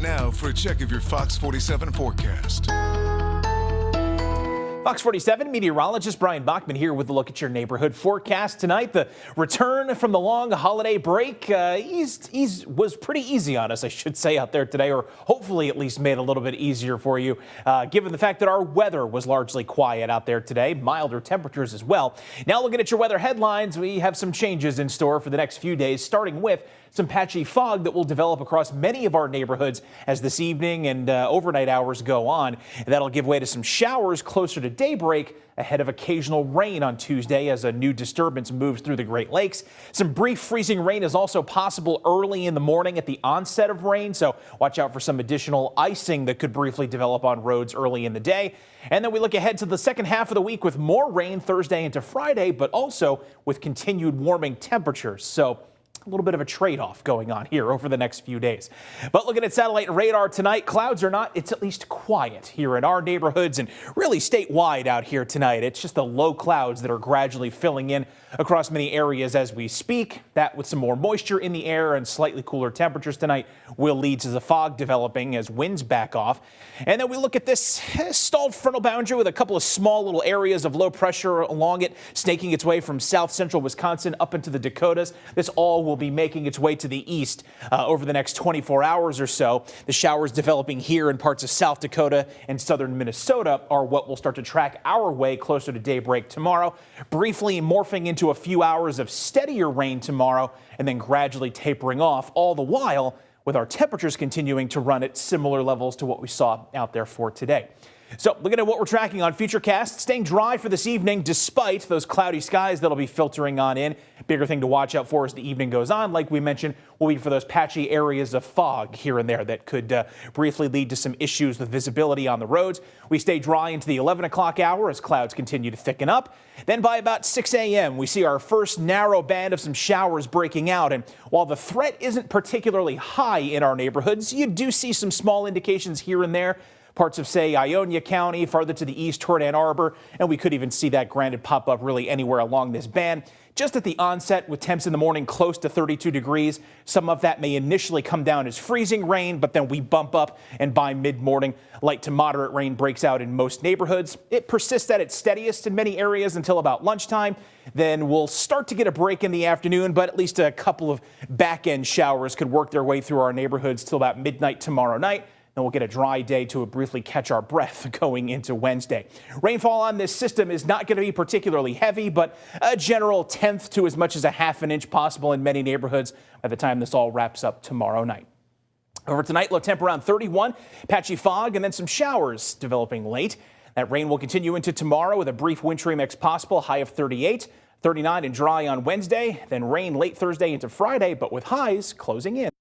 now for a check of your Fox 47 forecast. Fox 47 meteorologist Brian Bachman here with a look at your neighborhood forecast tonight. The return from the long holiday break was pretty easy on us, I should say, out there today, or hopefully at least made it a little bit easier for you, given the fact that our weather was largely quiet out there today, milder temperatures as well. Now looking at your weather headlines, we have some changes in store for the next few days, starting with some patchy fog that will develop across many of our neighborhoods as this evening and overnight hours go on. That'll give way to some showers closer to daybreak ahead of occasional rain on Tuesday as a new disturbance moves through the Great Lakes. Some brief freezing rain is also possible early in the morning at the onset of rain, so watch out for some additional icing that could briefly develop on roads early in the day. And then we look ahead to the second half of the week with more rain Thursday into Friday, but also with continued warming temperatures. So a little bit of a trade-off going on here over the next few days. But looking at satellite and radar tonight, clouds are not, it's at least quiet here in our neighborhoods and really statewide out here tonight. It's just the low clouds that are gradually filling in across many areas as we speak. That with some more moisture in the air and slightly cooler temperatures tonight will lead to the fog developing as winds back off. And then we look at this stalled frontal boundary with a couple of small little areas of low pressure along it, snaking its way from south central Wisconsin up into the Dakotas. This all will be making its way to the east over the next 24 hours or so. The showers developing here in parts of South Dakota and southern Minnesota are what will start to track our way closer to daybreak tomorrow, briefly morphing into a few hours of steadier rain tomorrow and then gradually tapering off, all the while with our temperatures continuing to run at similar levels to what we saw out there for today. So looking at what we're tracking on Futurecast, staying dry for this evening despite those cloudy skies that'll be filtering on in. Bigger thing to watch out for as the evening goes on, like we mentioned, will be for those patchy areas of fog here and there that could briefly lead to some issues with visibility on the roads. We stay dry into the 11 o'clock hour as clouds continue to thicken up. Then by about 6 a.m., we see our first narrow band of some showers breaking out. And while the threat isn't particularly high in our neighborhoods, you do see some small indications here and there. Parts of, say, Ionia County, farther to the east toward Ann Arbor, and we could even see that granted pop up really anywhere along this band. Just at the onset with temps in the morning close to 32 degrees. Some of that may initially come down as freezing rain, but then we bump up and by mid-morning, light to moderate rain breaks out in most neighborhoods. It persists at its steadiest in many areas until about lunchtime. Then we'll start to get a break in the afternoon, but at least a couple of back-end showers could work their way through our neighborhoods till about midnight tomorrow night. Then we'll get a dry day to briefly catch our breath going into Wednesday. Rainfall on this system is not going to be particularly heavy, but a general tenth to as much as a half an inch possible in many neighborhoods by the time this all wraps up tomorrow night. Over tonight, low temp around 31, patchy fog, and then some showers developing late. That rain will continue into tomorrow with a brief wintry mix possible, high of 38, 39 and dry on Wednesday, then rain late Thursday into Friday, but with highs closing in.